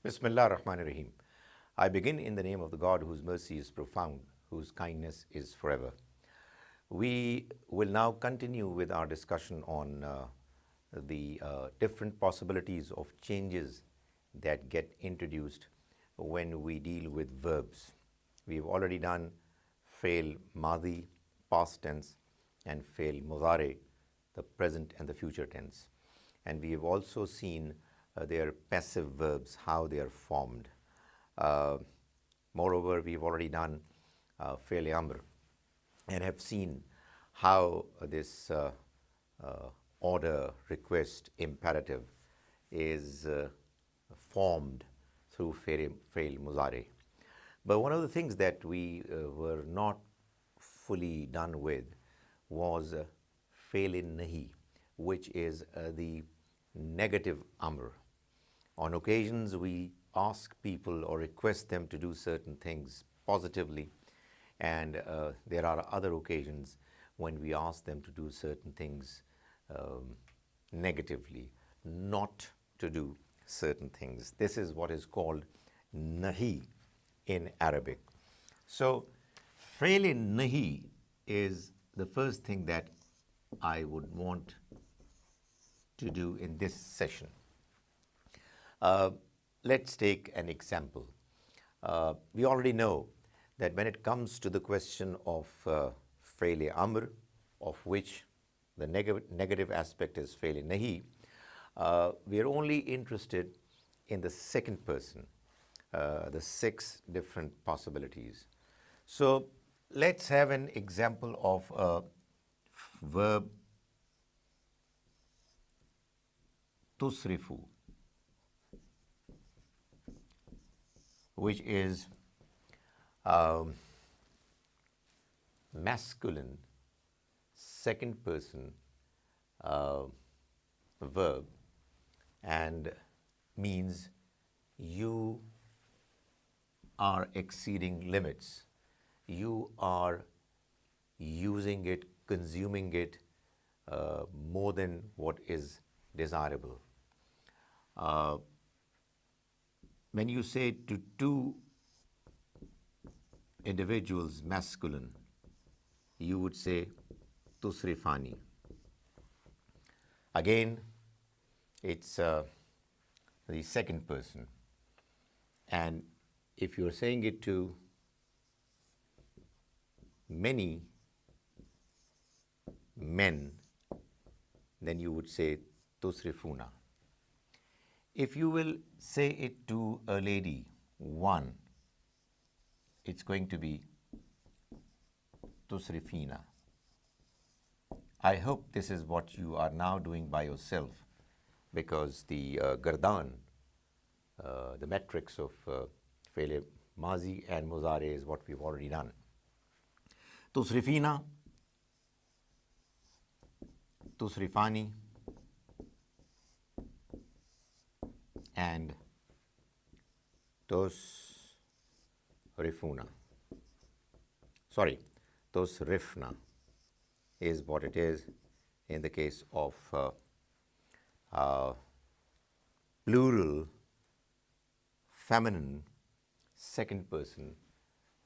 Bismillah ar-Rahman ar-Rahim. I begin in the name of the God whose mercy is profound, whose kindness is forever. We will now continue with our discussion on the different possibilities of changes that get introduced when we deal with verbs. We've already done fail madi, past tense, and fail mudare, the present and the future tense. And we have also seen their passive verbs, how they are formed. Moreover, we've already done fail amr and have seen how this order, request, imperative is formed through fail muzare. But one of the things that we were not fully done with was fail nahi, which is the negative amr. On occasions, we ask people or request them to do certain things positively, and there are other occasions when we ask them to do certain things negatively, not to do certain things. This is what is called nahi in Arabic. So, fail nahi is the first thing that I would want to do in this session. Let's take an example. We already know that when it comes to the question of fail amr, of which the negative aspect is fail nahi, we are only interested in the second person, the 6 different possibilities. So let's have an example of a verb tusrifu, which is masculine second person verb and means you are exceeding limits. You are using it, consuming it more than what is desirable. When you say to 2 individuals masculine, you would say tusrifani. Again, it's the second person. And if you're saying it to many men, then you would say tusrifuna. If you will say it to a lady, one, it's going to be tusrifina. I hope this is what you are now doing by yourself, because the gardan, the metrics of fail mazi and muzare is what we've already done. Tusrifina, tusrifani, and tusrifuna. Sorry, tusrifna is what it is in the case of plural, feminine, second person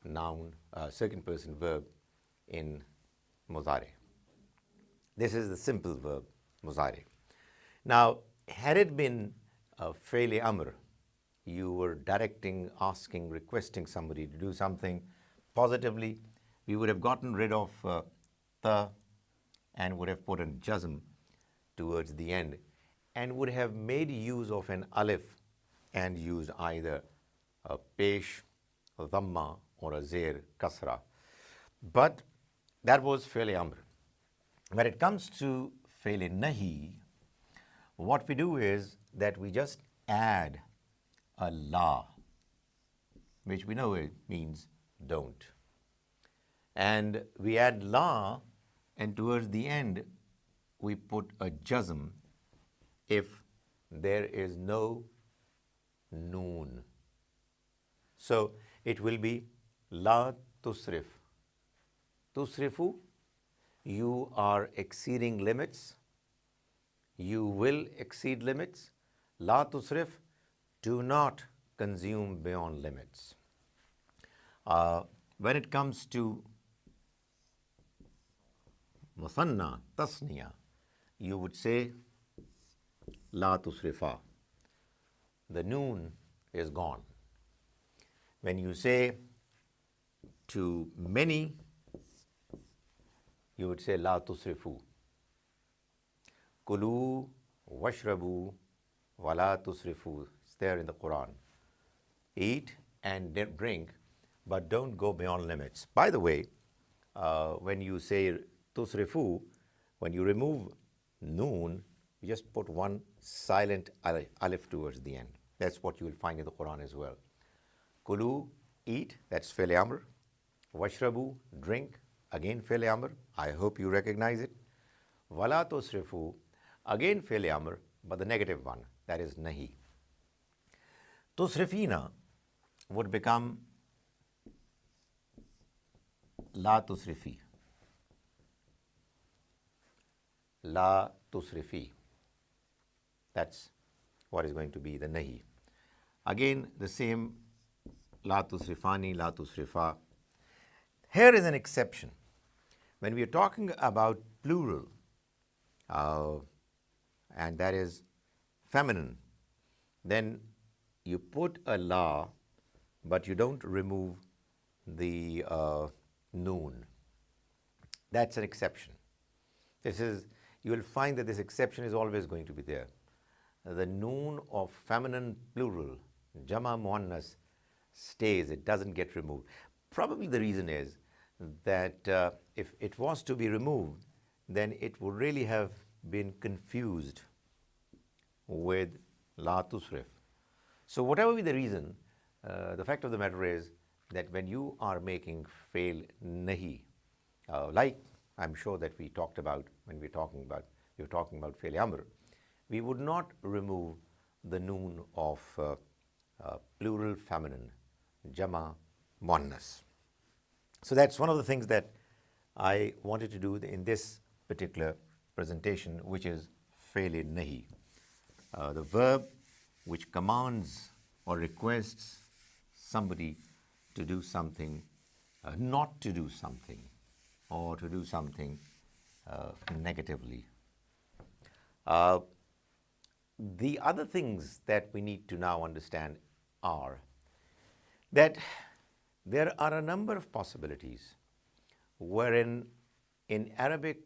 noun, second person verb in muzare. This is the simple verb muzare. Now, had it been fail amr, you were directing, asking, requesting somebody to do something positively, we would have gotten rid of ta and would have put a jazm towards the end and would have made use of an alif and used either a pesh, a dhamma, or a zair, kasra. But that was fail amr. When it comes to fail nahi, what we do is that we just add a la, which we know it means don't. And we add la, and towards the end, we put a jazm if there is no noon. So it will be la tusrif. Tusrifu, you are exceeding limits. You will exceed limits. La tusrif, do not consume beyond limits. When it comes to musanna, tasniya, you would say la tusrifa. The noon is gone. When you say to many, you would say la tusrifu. Kulu washrabu wa la tusrifu. It's there in the Quran. Eat and drink, but don't go beyond limits. By the way, when you say tusrifu, when you remove noon, you just put one silent alif towards the end. That's what you will find in the Quran as well. Kulu, eat, that's fi'l amr. Washrabu, drink, again fi'l amr. I hope you recognize it. Wala tusrifu, again fi'l amr, but the negative one, that is nahi. Tusrifina would become la tusrifi. La tusrifi. That's what is going to be the nahi. Again, the same la tusrifani, la tusrifa. Here is an exception. When we are talking about plural, and that is feminine, then you put a la, but you don't remove the noon. That's an exception. You will find that this exception is always going to be there. The noon of feminine plural, jama muannas, stays, it doesn't get removed. Probably the reason is that if it was to be removed, then it would really have been confused with la tusrif. So whatever be the reason, the fact of the matter is that when you are making fail nahi, like I'm sure that we talked about when you're talking about fail amr, we would not remove the noon of plural feminine, jama muannas. So that's one of the things that I wanted to do in this particular presentation, which is fail nahi, the verb which commands or requests somebody to do something, not to do something, or to do something negatively. The other things that we need to now understand are that there are a number of possibilities wherein in Arabic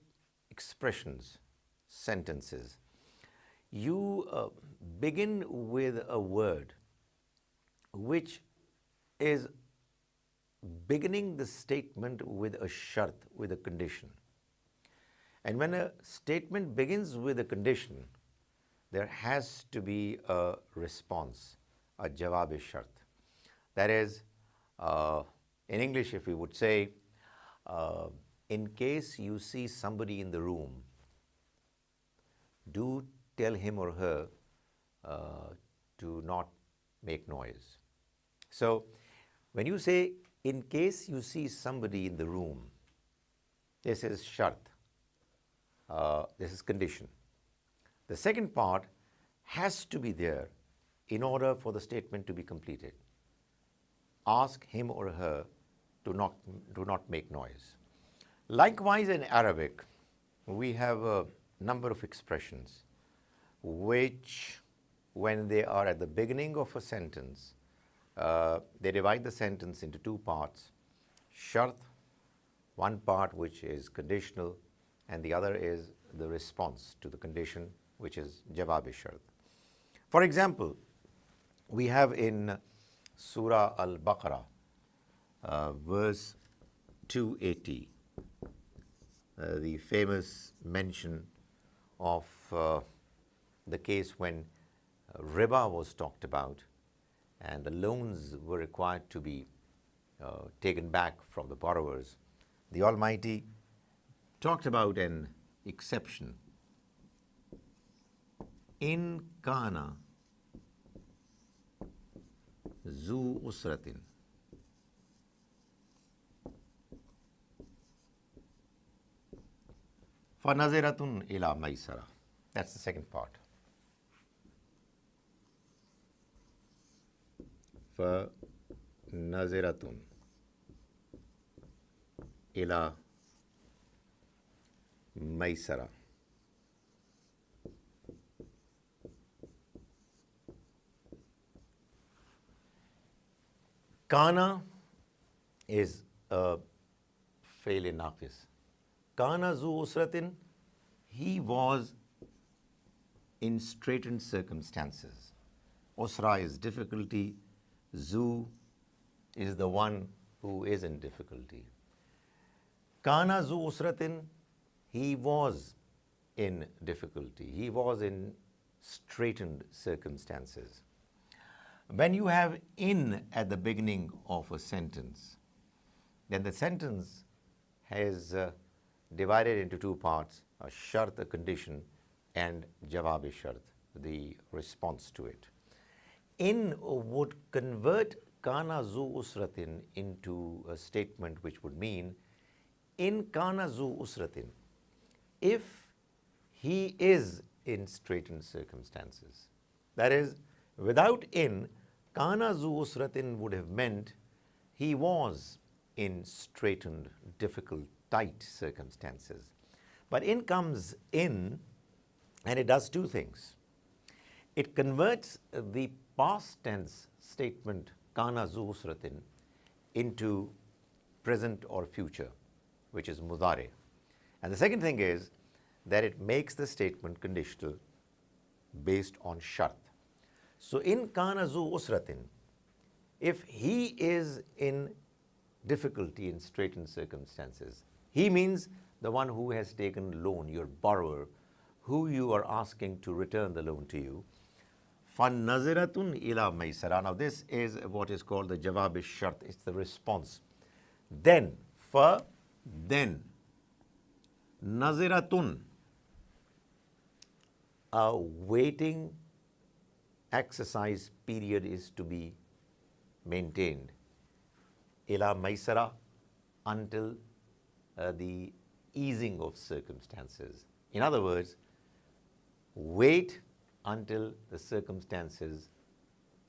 expressions, sentences, you begin with a word which is beginning the statement with a shart, with a condition. And when a statement begins with a condition, there has to be a response, a jawab-e-shart. That is, in English, if we would say, in case you see somebody in the room, do tell him or her to not make noise. So, when you say, in case you see somebody in the room, this is shart, this is condition. The second part has to be there in order for the statement to be completed. Ask him or her to not make noise. Likewise, in Arabic, we have a number of expressions which, when they are at the beginning of a sentence, they divide the sentence into two parts. Shart, one part which is conditional, and the other is the response to the condition, which is jawab-e-shart. For example, we have in Surah Al-Baqarah, verse 280, the famous mention of the case when riba was talked about and the loans were required to be taken back from the borrowers. The Almighty talked about an exception. In kana zu usratin. فَنَظِرَةٌ إِلَى مَيْسَرَةٍ. That's the second part. فنظرة إلى ميسرة. Kana is a fail naqis. Kana zu usratin, he was in straitened circumstances. Usra is difficulty. Zu is the one who is in difficulty. Kana zu usratin, he was in difficulty. He was in straitened circumstances. When you have in at the beginning of a sentence, then the sentence has divided into two parts, a shart, a condition, and jawab shart, the response to it. In would convert kana zu usratin into a statement which would mean in kana zu usratin, if he is in straitened circumstances. That is, without in, kana zu usratin would have meant he was in straitened, difficult, tight circumstances. But in comes in, and it does two things. It converts the past tense statement kana zu usratin into present or future, which is mudare. And the second thing is that it makes the statement conditional based on shart. So in kana zu usratin, if he is in difficulty, in straitened circumstances, he means the one who has taken loan, your borrower, who you are asking to return the loan to you. فَنَّظِرَةٌ إِلَى مَيْسَرَةٍ. Now this is what is called the jawab shart. It's the response. Then, then, naziratun, a waiting exercise period is to be maintained. Ila maisara, until the easing of circumstances. In other words, wait until the circumstances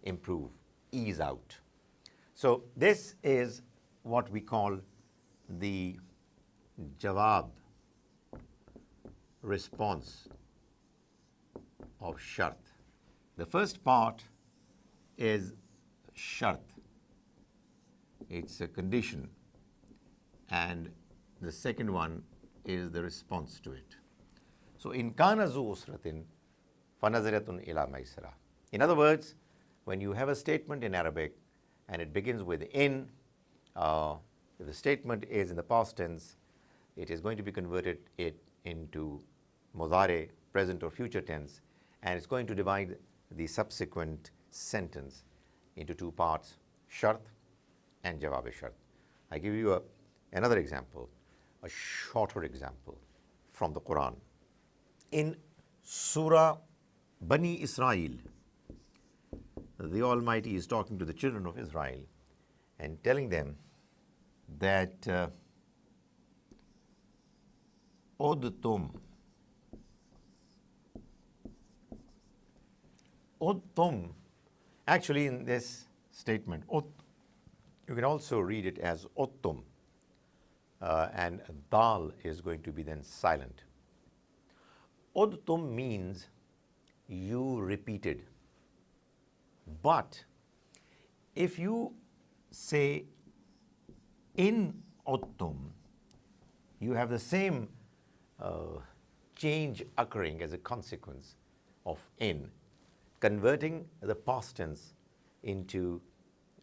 improve, ease out. So this is what we call the jawab response of shart. The first part is shart. It's a condition, and the second one is the response to it. So in kana zu usratin fanaziratun ila maisara. In other words, when you have a statement in Arabic and it begins with in, if the statement is in the past tense, it is going to be converted into mudare, present or future tense, and it's going to divide the subsequent sentence into two parts, shart and jawab shart. I give you another example, a shorter example from the Quran. In Surah Bani Israel, the Almighty is talking to the children of Israel and telling them that Udtum, actually in this statement, you can also read it as Uttum, and dal is going to be then silent. Udtum means you repeated. But if you say in Uttum, you have the same change occurring as a consequence of in, converting the past tense into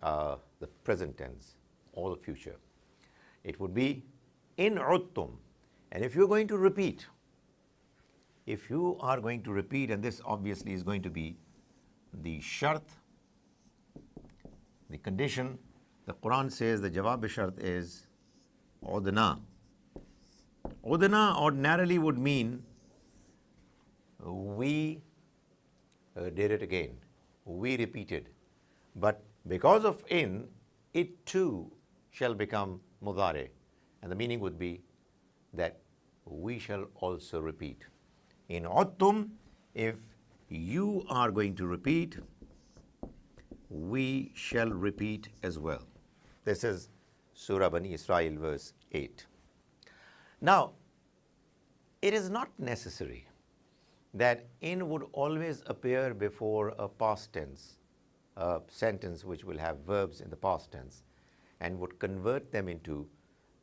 the present tense or the future. It would be in Uttum. And if you're going to repeat, and this obviously is going to be the shart, the condition, the Quran says the jawab shart is udna. Udna ordinarily would mean we did it again, we repeated. But because of in, it too shall become mudare. And the meaning would be that we shall also repeat. In Uttum, if you are going to repeat, we shall repeat as well. This is Surah Bani Israel, verse 8. Now, it is not necessary that in would always appear before a past tense, a sentence which will have verbs in the past tense and would convert them into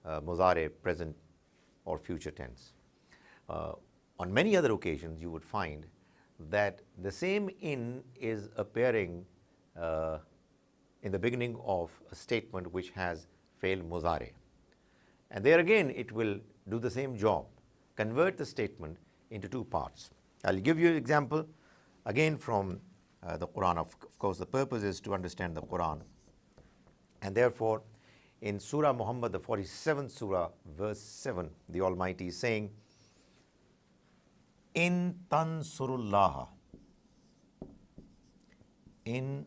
mudhari, present or future tense. On many other occasions, you would find that the same in is appearing in the beginning of a statement which has fail mudhari. And there again, it will do the same job, convert the statement into two parts. I'll give you an example again from the Quran. Of course, the purpose is to understand the Quran. And therefore, in Surah Muhammad, the 47th Surah, verse 7, the Almighty is saying, In tansurullaha, in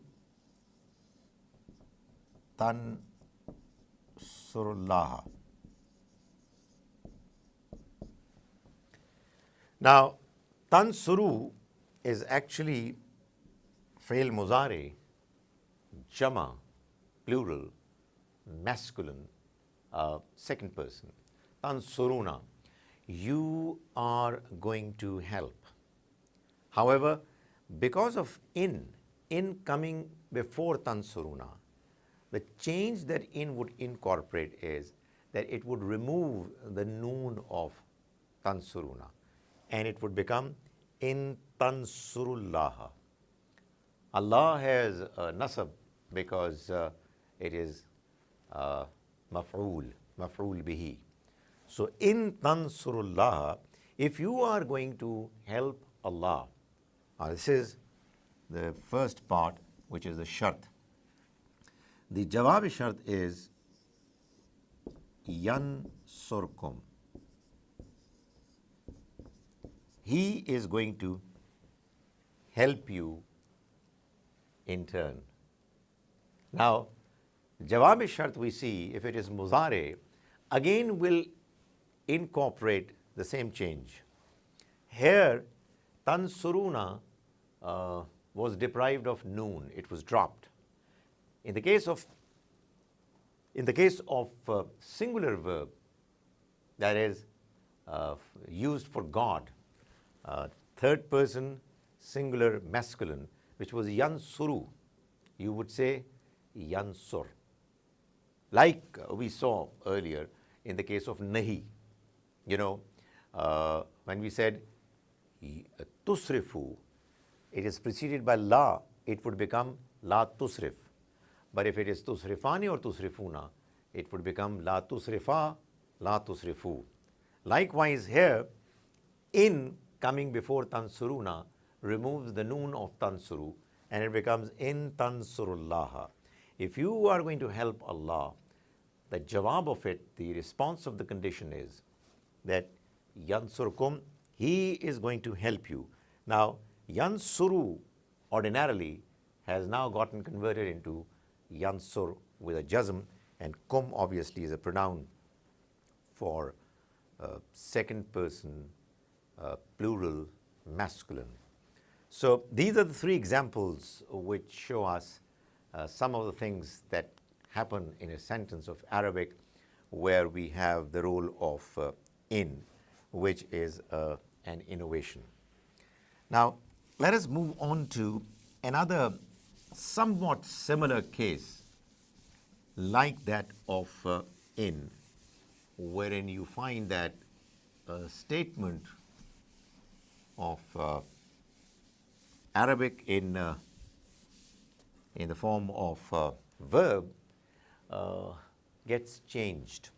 tansurullaha. Now, tansuru is actually fail muzari, jama, plural, masculine, second person. Tansuruna, you are going to help. However, because of in coming before tansuruna, the change that in would incorporate is that it would remove the noon of tansuruna and it would become in tansurullaha. Allah has a nasab because it is maf'ul bihi. So in tansurullah, if you are going to help Allah, this is the first part, which is the shart. The jawab shart is yansurkum. He is going to help you in turn. Now, jawab shart we see, if it is muzare, again will incorporate the same change. Here, tansuruna was deprived of noon; it was dropped. In the case of singular verb, that is used for God, third person singular masculine, which was yansuru, you would say yansur. Like we saw earlier in the case of nahi, when we said tusrifu, it is preceded by la, it would become la tusrif. But if it is tusrifani or tusrifuna, it would become la tusrifa, la tusrifu. Likewise here, in coming before tansuruna removes the noon of tansuru and it becomes in tansurullaha. If you are going to help Allah, the jawab of it, the response of the condition is that yansurkum, he is going to help you. Now, yansuru ordinarily has now gotten converted into yansur with a jazm, and kum obviously is a pronoun for second person plural masculine. So these are the three examples which show us some of the things that happen in a sentence of Arabic where we have the role of in, which is an innovation. Now, let us move on to another somewhat similar case like that of in, wherein you find that a statement of Arabic in the form of verb gets changed.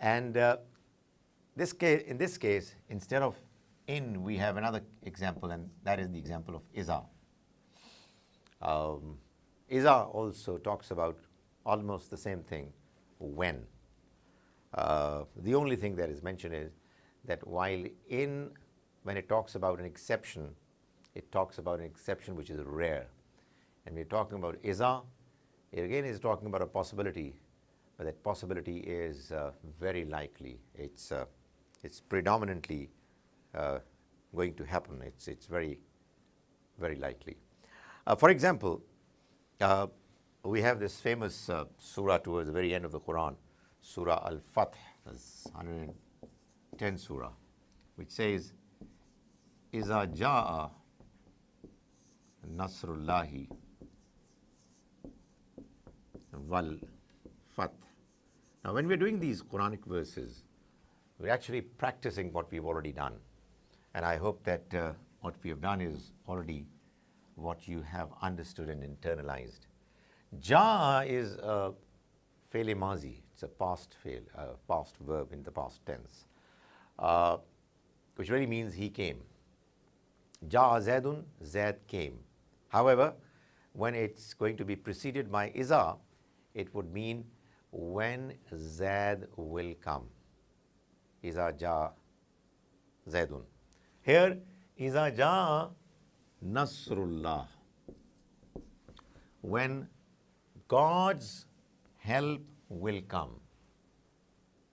And in this case, instead of in, we have another example, and that is the example of iza. Iza also talks about almost the same thing, when. The only thing that is mentioned is that while in, when it talks about an exception, it talks about an exception which is rare. And we're talking about iza, it again is talking about a possibility, but that possibility is very likely. It's predominantly going to happen. It's very, very likely. For example, uh, we have this famous surah towards the very end of the Quran, Surah Al-Fath, that's 110 surah, which says, Iza ja'a nasrullahi wal fath. Now, when we're doing these Quranic verses, we're actually practicing what we've already done. And I hope that what we have done is already what you have understood and internalized. Ja'a is a fail mazi. It's a past verb in the past tense, which really means he came. Ja'a Zaidun, Zaid came. However, when it's going to be preceded by Iza, it would mean when Zaid will come. Iza Ja'a Zaidun. Here, Iza Ja'a Nasrullah. When God's help will come.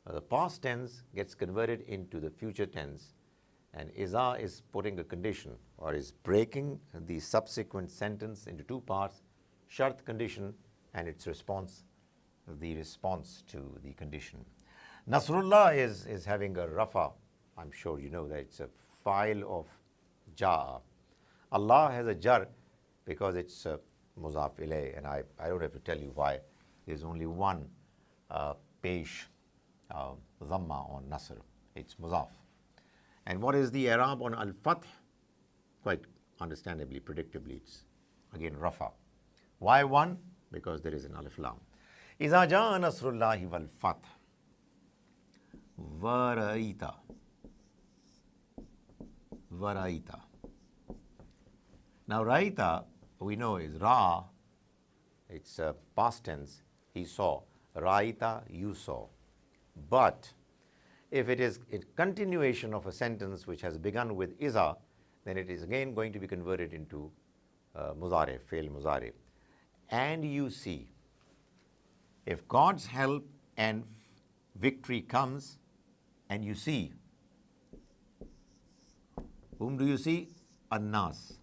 The past tense gets converted into the future tense, and Iza is putting a condition or is breaking the subsequent sentence into two parts, shart condition and its response, the response to the condition. Nasrullah is having a rafa. I'm sure you know that it's a file of Ja'a. Allah has a jar because it's muzaf ilayh, and I don't have to tell you why. There's only one pesh dhamma on Nasr. It's muzaf. And what is the i'rab on al-fath? Quite understandably, predictably, it's again rafa. Why one? Because there is an alif lam. Iza jaa nasrullahi wal fath waraita. Now, raita, we know is ra, it's a past tense, he saw. Raita, you saw. But if it is a continuation of a sentence which has begun with iza, then it is again going to be converted into muzare, fail muzare. And you see, if God's help and victory comes, and you see, whom do you see? An-nas.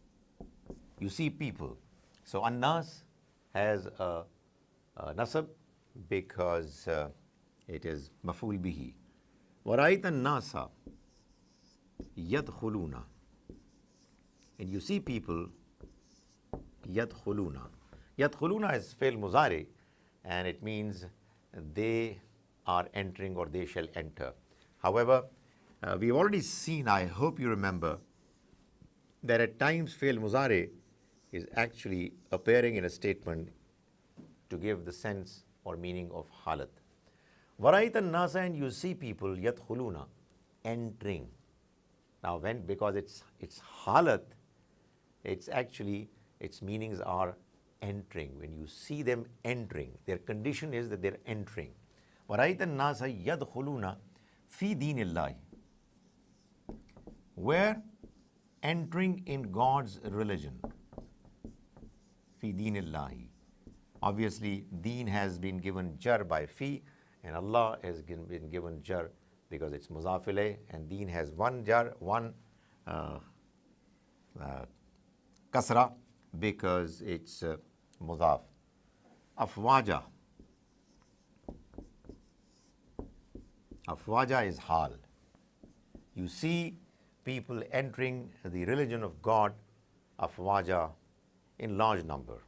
You see people. So An-nas has a nasab because it is maf'ul bihi. وَرَأَيْتَ النَّاسَ يَدْخُلُونَ. And you see people يَدْخُلُونَ. يَدْخُلُونَ is fail muzari, and it means they are entering or they shall enter. However, we've already seen, I hope you remember, that at times fail muzari is actually appearing in a statement to give the sense or meaning of halat. وَرَأَيْتَ النَّاسَ, and you see people يَدْخُلُونَ, entering. Now, because it's halat, it's actually, its meanings are entering. When you see them entering, their condition is that they're entering. وَرَأَيْتَ النَّاسَ يَدْخُلُونَ فِي دِينِ اللَّهِ. Where? Entering in God's religion. Fi dinillahi. Obviously, deen has been given jar by fi, and Allah has been given jar because it's muzaf ilayh, and deen has one jar, one kasra because it's muzaf. Afwaja. Afwaja is hal. You see people entering the religion of God, afwaja, in large number,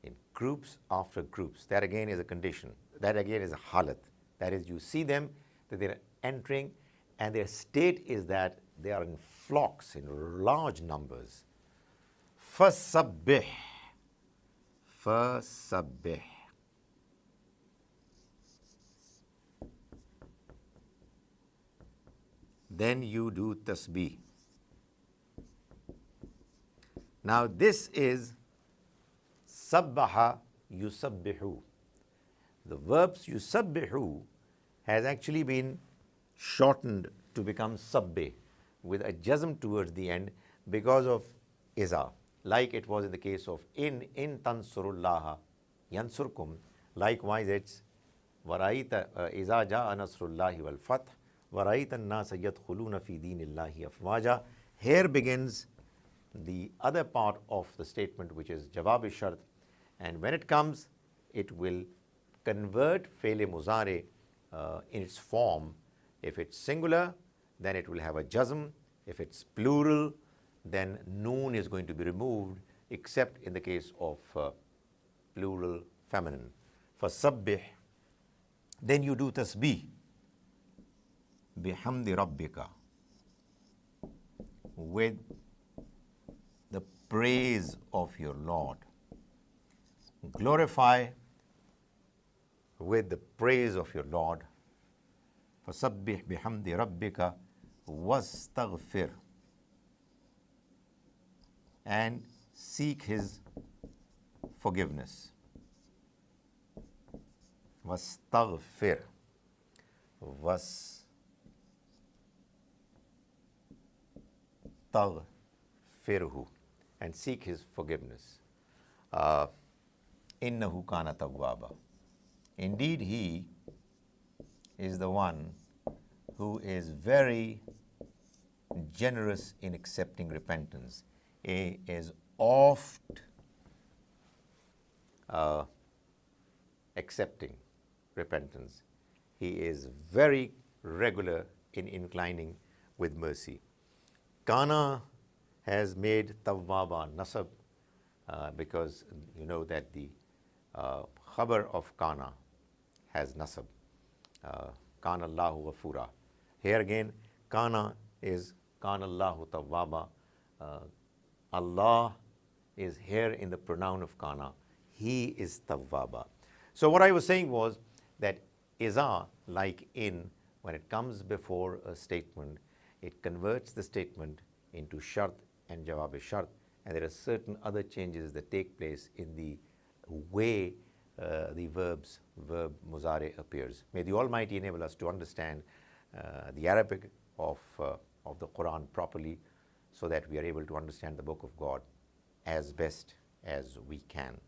in groups after groups. That again is a condition. That again is a halat. That is, you see them, that they're entering, and their state is that they are in flocks, in large numbers. فَسَبِّحْ. فَسَبِّحْ. Then you do tasbih. Now this is sabbaha yusabbihu. The verbs yusabbihu has actually been shortened to become sabbih with a jazm towards the end because of iza, like it was in the case of in tansurullaha yansurkum. Likewise, it's waraita iza jaa nasrullahi wal fath waraita an-nasa yadkhuluna fi dinillahi afwaja. Here begins the other part of the statement, which is jawab shart, And when it comes, it will convert fe'l muzari in its form. If it's singular, then it will have a jazm. If it's plural, then noon is going to be removed, except in the case of plural feminine. For sabbih, then you do tasbih. Bihamdi rabbika, with the praise of your Lord. Glorify with the praise of your Lord. فَسَبِّحْ بِحَمْدِ رَبِّكَ وَاسْتَغْفِرْ, and seek His forgiveness. وَاسْتَغْفِرْ, وَاسْتَغْفِرْهُ, and seek His forgiveness. إِنَّهُ كَانَ تَوَّابًا. Indeed, He is the one who is very generous in accepting repentance. He is oft accepting repentance. He is very regular in inclining with mercy. Kana has made Tawwaba nasab because you know that the khabar of Kana has nasab. Kana Allahu Ghafura. Here again, Kana is Kana Allahu Tawwaba. Allah is here in the pronoun of Kana. He is Tawwaba. So what I was saying was that iza, like in, when it comes before a statement, it converts the statement into shart and jawab shart, and there are certain other changes that take place in the way the verb muzari appears. May the Almighty enable us to understand the Arabic of the Quran properly, so that we are able to understand the Book of God as best as we can.